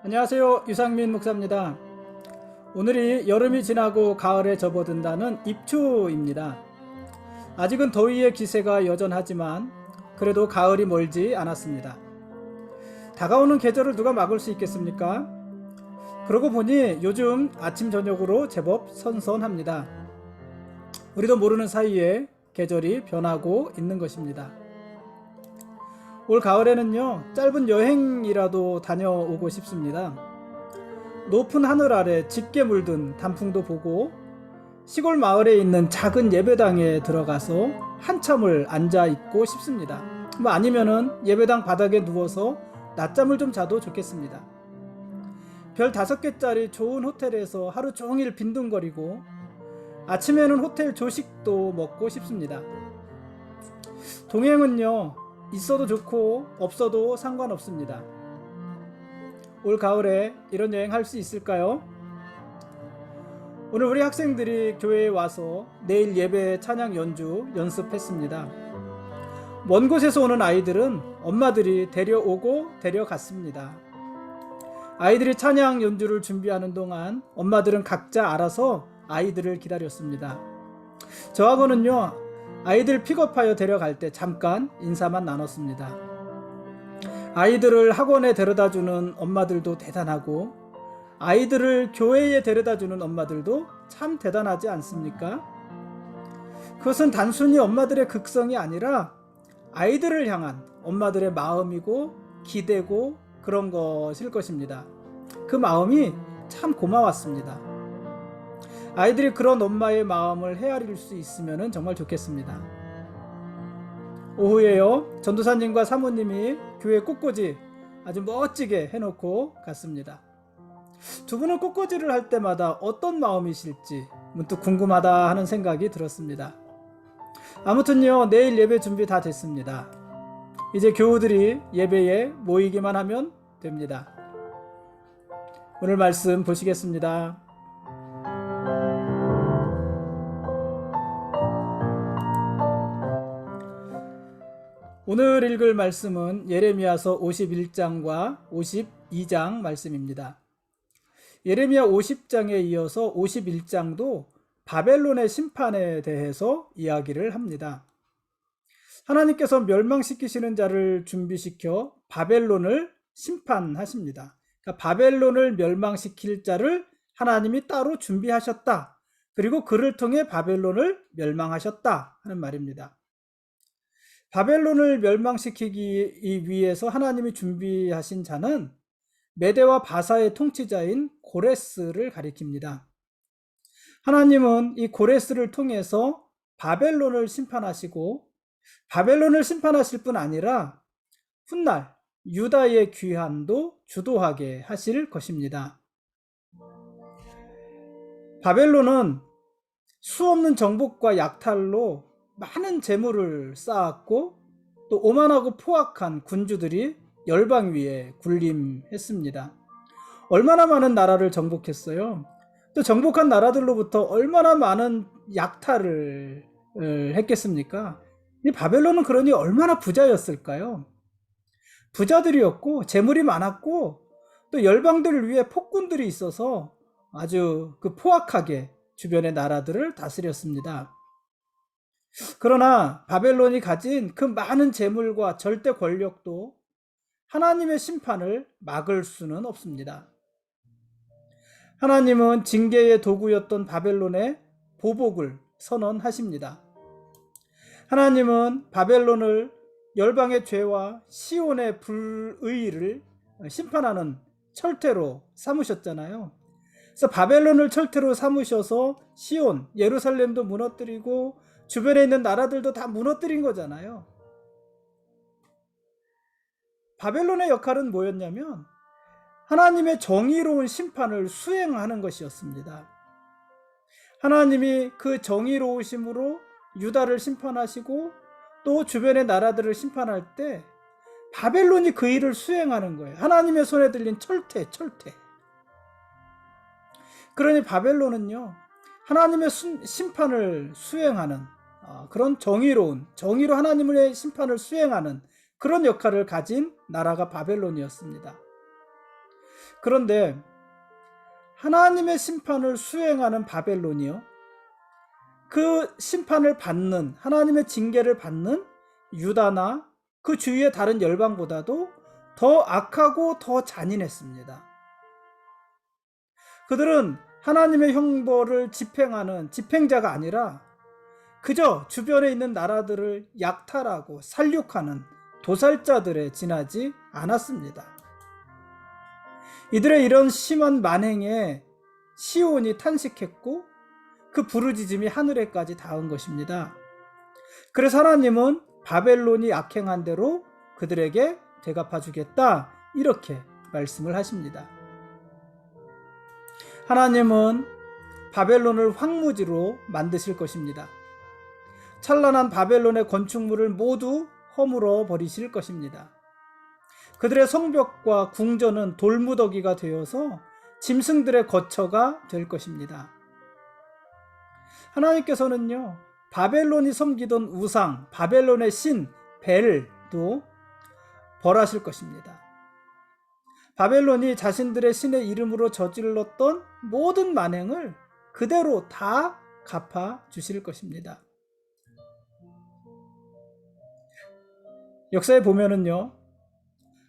안녕하세요. 유상민 목사입니다. 오늘이 여름이 지나고 가을에 접어든다는 입추입니다. 아직은 더위의 기세가 여전하지만 그래도 가을이 멀지 않았습니다. 다가오는 계절을 누가 막을 수 있겠습니까? 그러고 보니 요즘 아침 저녁으로 제법 선선합니다. 우리도 모르는 사이에 계절이 변하고 있는 것입니다. 올 가을에는요, 짧은 여행이라도 다녀오고 싶습니다. 높은 하늘 아래 짙게 물든 단풍도 보고 시골 마을에 있는 작은 예배당에 들어가서 한참을 앉아 있고 싶습니다. 아니면은 예배당 바닥에 누워서 낮잠을 좀 자도 좋겠습니다. 별 5개짜리 좋은 호텔에서 하루 종일 빈둥거리고 아침에는 호텔 조식도 먹고 싶습니다. 동행은요, 있어도 좋고 없어도 상관없습니다. 올 가을에 이런 여행 할 수 있을까요? 오늘 우리 학생들이 교회에 와서 내일 예배 찬양 연주 연습했습니다. 먼 곳에서 오는 아이들은 엄마들이 데려오고 데려갔습니다. 아이들이 찬양 연주를 준비하는 동안 엄마들은 각자 알아서 아이들을 기다렸습니다. 저하고는요, 아이들 픽업하여 데려갈 때 잠깐 인사만 나눴습니다. 아이들을 학원에 데려다주는 엄마들도 대단하고 아이들을 교회에 데려다주는 엄마들도 참 대단하지 않습니까? 그것은 단순히 엄마들의 극성이 아니라 아이들을 향한 엄마들의 마음이고 기대고 그런 것일 것입니다. 그 마음이 참 고마웠습니다. 아이들이 그런 엄마의 마음을 헤아릴 수 있으면 정말 좋겠습니다. 오후에요, 전도사님과 사모님이 교회 꽃꽂이 아주 멋지게 해놓고 갔습니다. 두 분은 꽃꽂이를 할 때마다 어떤 마음이실지 문득 궁금하다 하는 생각이 들었습니다. 아무튼요, 내일 예배 준비 다 됐습니다. 이제 교우들이 예배에 모이기만 하면 됩니다. 오늘 말씀 보시겠습니다. 오늘 읽을 말씀은 예레미야서 51장과 52장 말씀입니다. 예레미야 50장에 이어서 51장도 바벨론의 심판에 대해서 이야기를 합니다. 하나님께서 멸망시키시는 자를 준비시켜 바벨론을 심판하십니다. 그러니까 바벨론을 멸망시킬 자를 하나님이 따로 준비하셨다. 그리고 그를 통해 바벨론을 멸망하셨다 하는 말입니다. 바벨론을 멸망시키기 위해서 하나님이 준비하신 자는 메대와 바사의 통치자인 고레스를 가리킵니다. 하나님은 이 고레스를 통해서 바벨론을 심판하시고 바벨론을 심판하실 뿐 아니라 훗날 유다의 귀환도 주도하게 하실 것입니다. 바벨론은 수없는 정복과 약탈로 많은 재물을 쌓았고 또 오만하고 포악한 군주들이 열방 위에 군림했습니다. 얼마나 많은 나라를 정복했어요. 또 정복한 나라들로부터 얼마나 많은 약탈을 했겠습니까? 이 바벨론은 그러니 얼마나 부자였을까요? 부자들이었고 재물이 많았고 또 열방들을 위해 폭군들이 있어서 아주 포악하게 주변의 나라들을 다스렸습니다. 그러나 바벨론이 가진 그 많은 재물과 절대 권력도 하나님의 심판을 막을 수는 없습니다. 하나님은 징계의 도구였던 바벨론의 보복을 선언하십니다. 하나님은 바벨론을 열방의 죄와 시온의 불의를 심판하는 철퇴로 삼으셨잖아요. 그래서 바벨론을 철퇴로 삼으셔서 시온, 예루살렘도 무너뜨리고 주변에 있는 나라들도 다 무너뜨린 거잖아요. 바벨론의 역할은 뭐였냐면 하나님의 정의로운 심판을 수행하는 것이었습니다. 하나님이 그 정의로우심으로 유다를 심판하시고 또 주변의 나라들을 심판할 때 바벨론이 그 일을 수행하는 거예요. 하나님의 손에 들린 철퇴. 그러니 바벨론은요, 하나님의 심판을 수행하는 그런 정의로 하나님의 심판을 수행하는 그런 역할을 가진 나라가 바벨론이었습니다. 그런데 하나님의 심판을 수행하는 바벨론이요, 그 심판을 받는, 하나님의 징계를 받는 유다나 그 주위의 다른 열방보다도 더 악하고 더 잔인했습니다. 그들은 하나님의 형벌을 집행하는 집행자가 아니라 그저 주변에 있는 나라들을 약탈하고 살육하는 도살자들에 지나지 않았습니다. 이들의 이런 심한 만행에 시온이 탄식했고 그 부르짖음이 하늘에까지 닿은 것입니다. 그래서 하나님은 바벨론이 악행한 대로 그들에게 대갚아 주겠다, 이렇게 말씀을 하십니다. 하나님은 바벨론을 황무지로 만드실 것입니다. 찬란한 바벨론의 건축물을 모두 허물어 버리실 것입니다. 그들의 성벽과 궁전은 돌무더기가 되어서 짐승들의 거처가 될 것입니다. 하나님께서는요, 바벨론이 섬기던 우상, 바벨론의 신 벨도 벌하실 것입니다. 바벨론이 자신들의 신의 이름으로 저질렀던 모든 만행을 그대로 다 갚아 주실 것입니다. 역사에 보면은요,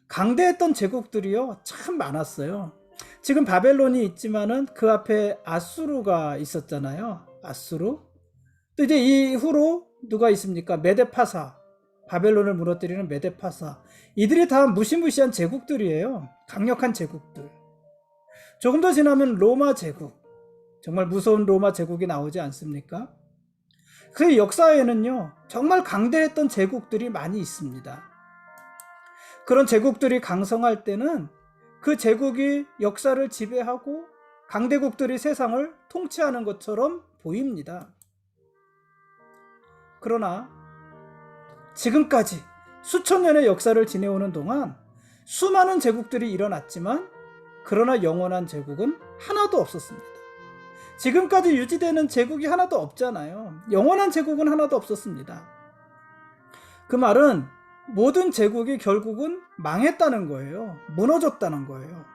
강대했던 제국들이요 참 많았어요. 지금 바벨론이 있지만은 그 앞에 아수르가 있었잖아요. 아수르. 또 이제 이후로 누가 있습니까? 메데파사. 바벨론을 무너뜨리는 메데파사. 이들이 다 무시무시한 제국들이에요. 강력한 제국들. 조금 더 지나면 로마 제국. 정말 무서운 로마 제국이 나오지 않습니까? 그 역사에는요, 정말 강대했던 제국들이 많이 있습니다. 그런 제국들이 강성할 때는 그 제국이 역사를 지배하고 강대국들이 세상을 통치하는 것처럼 보입니다. 그러나 지금까지 수천 년의 역사를 지내오는 동안 수많은 제국들이 일어났지만 그러나 영원한 제국은 하나도 없었습니다. 지금까지 유지되는 제국이 하나도 없잖아요. 영원한 제국은 하나도 없었습니다. 그 말은 모든 제국이 결국은 망했다는 거예요. 무너졌다는 거예요.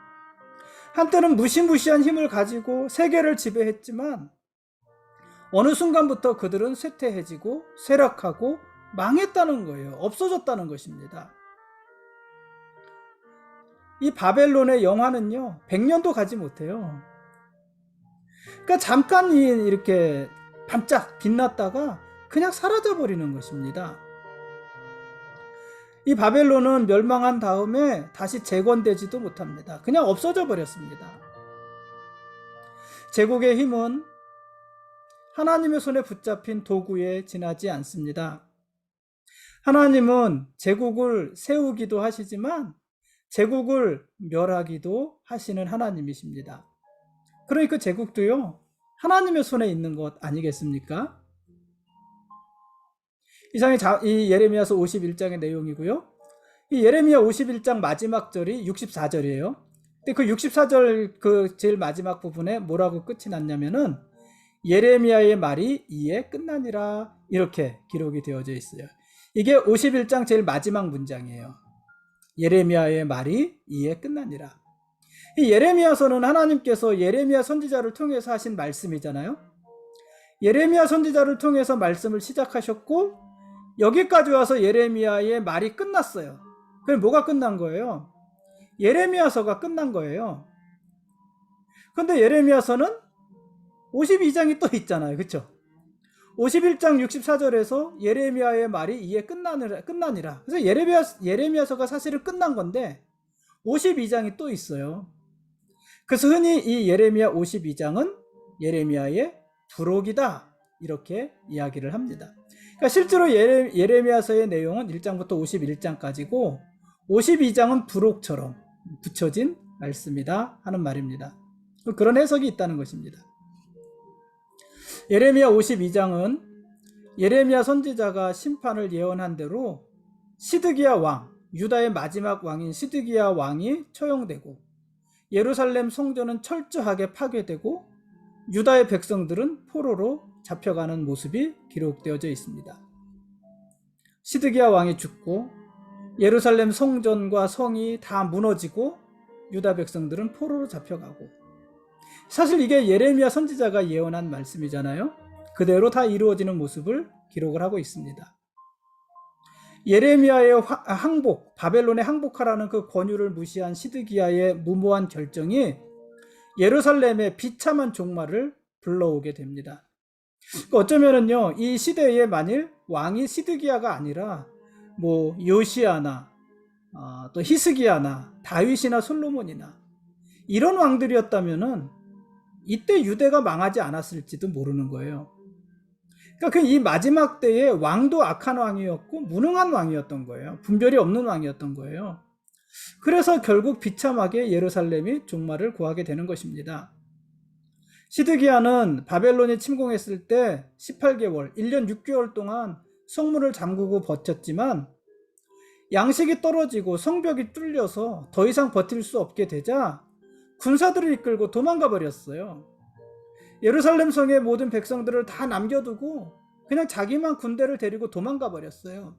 한때는 무시무시한 힘을 가지고 세계를 지배했지만 어느 순간부터 그들은 쇠퇴해지고 쇠락하고 망했다는 거예요. 없어졌다는 것입니다. 이 바벨론의 영화는요, 100년도 가지 못해요. 그러니까 잠깐 이렇게 반짝 빛났다가 그냥 사라져 버리는 것입니다. 이 바벨론은 멸망한 다음에 다시 재건되지도 못합니다. 그냥 없어져 버렸습니다. 제국의 힘은 하나님의 손에 붙잡힌 도구에 지나지 않습니다. 하나님은 제국을 세우기도 하시지만 제국을 멸하기도 하시는 하나님이십니다. 그러니까 그 제국도요, 하나님의 손에 있는 것 아니겠습니까? 이상이 이 예레미야서 51장의 내용이고요. 이 예레미야 51장 마지막 절이 64절이에요. 근데 그 64절 그 제일 마지막 부분에 뭐라고 끝이 났냐면은 예레미야의 말이 이에 끝나니라, 이렇게 기록이 되어져 있어요. 이게 51장 제일 마지막 문장이에요. 예레미야의 말이 이에 끝나니라. 이 예레미야서는 하나님께서 예레미야 선지자를 통해서 하신 말씀이잖아요. 예레미야 선지자를 통해서 말씀을 시작하셨고 여기까지 와서 예레미야의 말이 끝났어요. 그럼 뭐가 끝난 거예요? 예레미야서가 끝난 거예요. 근데 예레미야서는 52장이 또 있잖아요. 그렇죠? 51장 64절에서 예레미야의 말이 이에 끝나니라. 그래서 예레미야서가 사실은 끝난 건데 52장이 또 있어요. 그래서 흔히 이 예레미야 52장은 예레미야의 부록이다, 이렇게 이야기를 합니다. 그러니까 실제로 예레미야서의 내용은 1장부터 51장까지고 52장은 부록처럼 붙여진 말씀이다 하는 말입니다. 그런 해석이 있다는 것입니다. 예레미야 52장은 예레미야 선지자가 심판을 예언한 대로 시드기야 왕, 유다의 마지막 왕인 시드기야 왕이 처형되고 예루살렘 성전은 철저하게 파괴되고 유다의 백성들은 포로로 잡혀가는 모습이 기록되어져 있습니다. 시드기야 왕이 죽고 예루살렘 성전과 성이 다 무너지고 유다 백성들은 포로로 잡혀가고, 사실 이게 예레미야 선지자가 예언한 말씀이잖아요. 그대로 다 이루어지는 모습을 기록을 하고 있습니다. 예레미야의 항복, 바벨론에 항복하라는 그 권유를 무시한 시드기야의 무모한 결정이 예루살렘의 비참한 종말을 불러오게 됩니다. 어쩌면은요, 이 시대에 만일 왕이 시드기야가 아니라 뭐 요시야나 또 히스기야나 다윗이나 솔로몬이나 이런 왕들이었다면은 이때 유대가 망하지 않았을지도 모르는 거예요. 그러니까 이 마지막 때에 왕도 악한 왕이었고 무능한 왕이었던 거예요. 분별이 없는 왕이었던 거예요. 그래서 결국 비참하게 예루살렘이 종말을 구하게 되는 것입니다. 시드기야는 바벨론이 침공했을 때 18개월, 1년 6개월 동안 성문을 잠그고 버텼지만 양식이 떨어지고 성벽이 뚫려서 더 이상 버틸 수 없게 되자 군사들을 이끌고 도망가 버렸어요. 예루살렘 성의 모든 백성들을 다 남겨두고 그냥 자기만 군대를 데리고 도망가 버렸어요.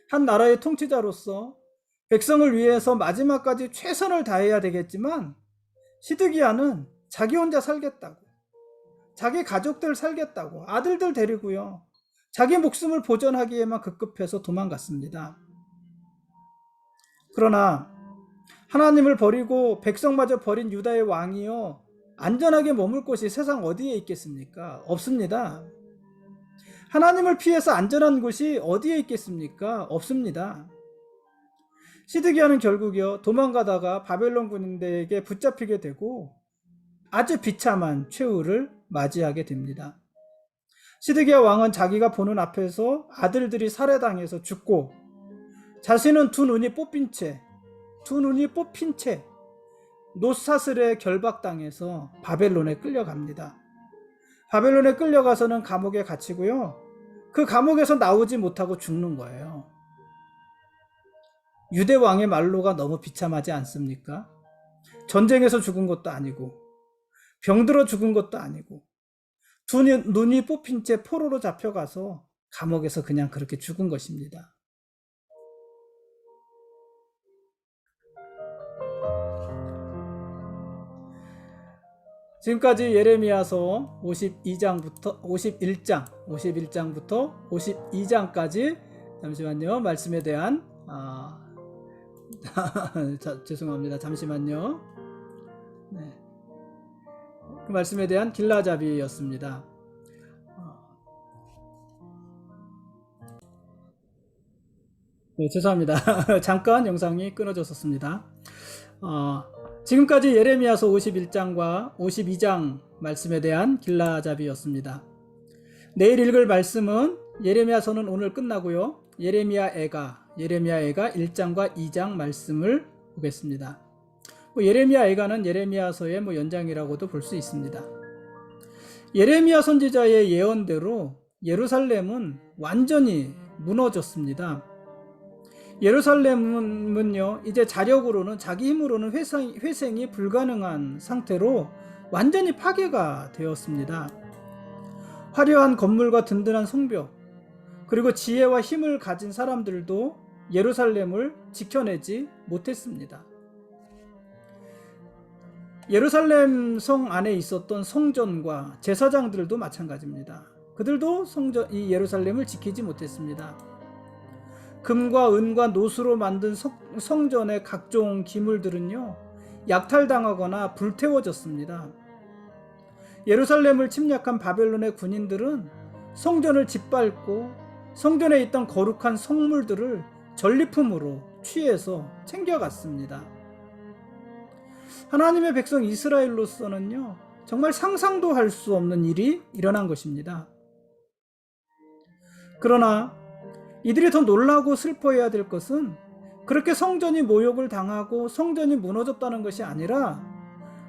한 나라의 통치자로서 백성을 위해서 마지막까지 최선을 다해야 되겠지만 시드기야는 자기 혼자 살겠다고, 자기 가족들 살겠다고, 아들들 데리고요, 자기 목숨을 보전하기에만 급급해서 도망갔습니다. 그러나 하나님을 버리고 백성마저 버린 유다의 왕이요, 안전하게 머물 곳이 세상 어디에 있겠습니까? 없습니다. 하나님을 피해서 안전한 곳이 어디에 있겠습니까? 없습니다. 시드기야는 결국요, 도망가다가 바벨론 군대에게 붙잡히게 되고 아주 비참한 최후를 맞이하게 됩니다. 시드기야 왕은 자기가 보는 앞에서 아들들이 살해당해서 죽고 자신은 두 눈이 뽑힌 채 노사슬에 결박당해서 바벨론에 끌려갑니다. 바벨론에 끌려가서는 감옥에 갇히고요, 그 감옥에서 나오지 못하고 죽는 거예요. 유대 왕의 말로가 너무 비참하지 않습니까? 전쟁에서 죽은 것도 아니고 병들어 죽은 것도 아니고 두 눈이 뽑힌 채 포로로 잡혀가서 감옥에서 그냥 그렇게 죽은 것입니다. 지금까지 예레미야서 51장부터 52장까지 잠시만요. 말씀에 대한 죄송합니다. 잠시만요. 네. 그 말씀에 대한 길라잡이였습니다. 네, 죄송합니다. 잠깐 영상이 끊어졌었습니다. 지금까지 예레미야서 51장과 52장 말씀에 대한 길라잡이였습니다. 내일 읽을 말씀은 예레미야서는 오늘 끝나고요, 예레미야애가 1장과 2장 말씀을 보겠습니다. 예레미야애가는 예레미야서의 연장이라고도 볼 수 있습니다. 예레미야 선지자의 예언대로 예루살렘은 완전히 무너졌습니다. 예루살렘은요, 이제 자력으로는, 자기 힘으로는 회생이 불가능한 상태로 완전히 파괴가 되었습니다. 화려한 건물과 든든한 성벽, 그리고 지혜와 힘을 가진 사람들도 예루살렘을 지켜내지 못했습니다. 예루살렘 성 안에 있었던 성전과 제사장들도 마찬가지입니다. 그들도 이 예루살렘을 지키지 못했습니다. 금과 은과 노수로 만든 성전의 각종 기물들은요, 약탈당하거나 불태워졌습니다. 예루살렘을 침략한 바벨론의 군인들은 성전을 짓밟고 성전에 있던 거룩한 성물들을 전리품으로 취해서 챙겨갔습니다. 하나님의 백성 이스라엘로서는요, 정말 상상도 할 수 없는 일이 일어난 것입니다. 그러나 이들이 더 놀라고 슬퍼해야 될 것은 그렇게 성전이 모욕을 당하고 성전이 무너졌다는 것이 아니라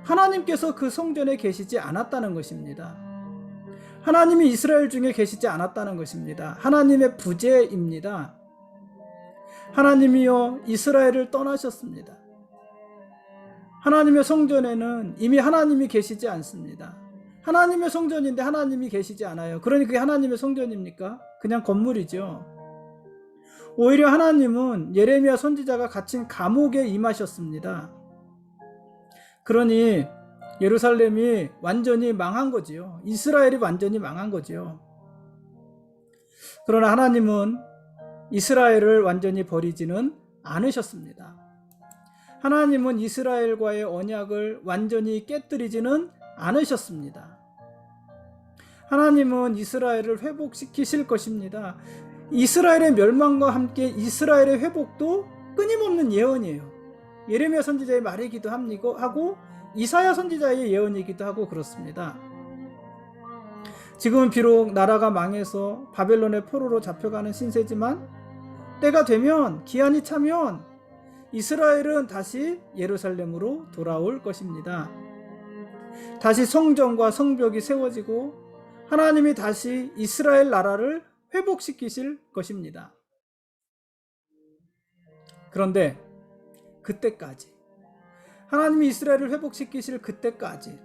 하나님께서 그 성전에 계시지 않았다는 것입니다. 하나님이 이스라엘 중에 계시지 않았다는 것입니다. 하나님의 부재입니다. 하나님이요, 이스라엘을 떠나셨습니다. 하나님의 성전에는 이미 하나님이 계시지 않습니다. 하나님의 성전인데 하나님이 계시지 않아요. 그러니 그게 하나님의 성전입니까? 그냥 건물이죠. 오히려 하나님은 예레미야 선지자가 갇힌 감옥에 임하셨습니다. 그러니 예루살렘이 완전히 망한 거지요. 이스라엘이 완전히 망한 거지요. 그러나 하나님은 이스라엘을 완전히 버리지는 않으셨습니다. 하나님은 이스라엘과의 언약을 완전히 깨뜨리지는 않으셨습니다. 하나님은 이스라엘을 회복시키실 것입니다. 이스라엘의 멸망과 함께 이스라엘의 회복도 끊임없는 예언이에요. 예레미야 선지자의 말이기도 하고 이사야 선지자의 예언이기도 하고 그렇습니다. 지금은 비록 나라가 망해서 바벨론의 포로로 잡혀가는 신세지만 때가 되면, 기한이 차면 이스라엘은 다시 예루살렘으로 돌아올 것입니다. 다시 성전과 성벽이 세워지고 하나님이 다시 이스라엘 나라를 회복시키실 것입니다. 그런데 그때까지, 하나님이 이스라엘을 회복시키실 그때까지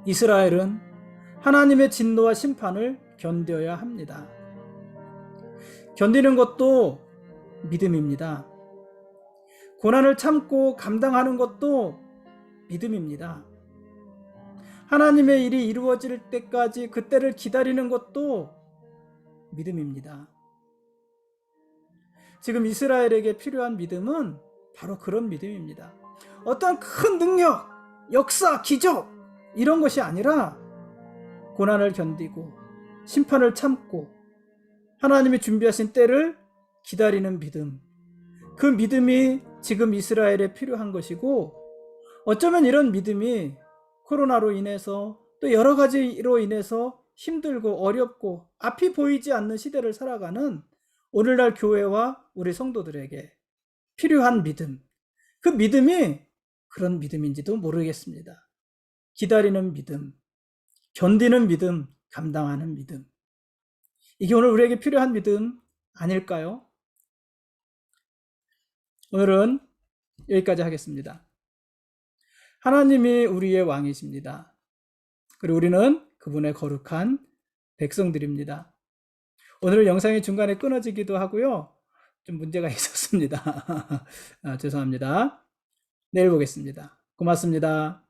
이스라엘은 하나님의 진노와 심판을 견뎌야 합니다. 견디는 것도 믿음입니다. 고난을 참고 감당하는 것도 믿음입니다. 하나님의 일이 이루어질 때까지 그때를 기다리는 것도 믿음입니다. 지금 이스라엘에게 필요한 믿음은 바로 그런 믿음입니다. 어떤 큰 능력, 역사, 기적 이런 것이 아니라 고난을 견디고 심판을 참고 하나님이 준비하신 때를 기다리는 믿음. 그 믿음이 지금 이스라엘에 필요한 것이고, 어쩌면 이런 믿음이 코로나로 인해서 또 여러 가지로 인해서 힘들고 어렵고 앞이 보이지 않는 시대를 살아가는 오늘날 교회와 우리 성도들에게 필요한 믿음, 그 믿음이 그런 믿음인지도 모르겠습니다. 기다리는 믿음, 견디는 믿음, 감당하는 믿음. 이게 오늘 우리에게 필요한 믿음 아닐까요? 오늘은 여기까지 하겠습니다. 하나님이 우리의 왕이십니다. 그리고 우리는 그분의 거룩한 백성들입니다. 오늘 영상이 중간에 끊어지기도 하고요. 좀 문제가 있었습니다. 죄송합니다. 내일 보겠습니다. 고맙습니다.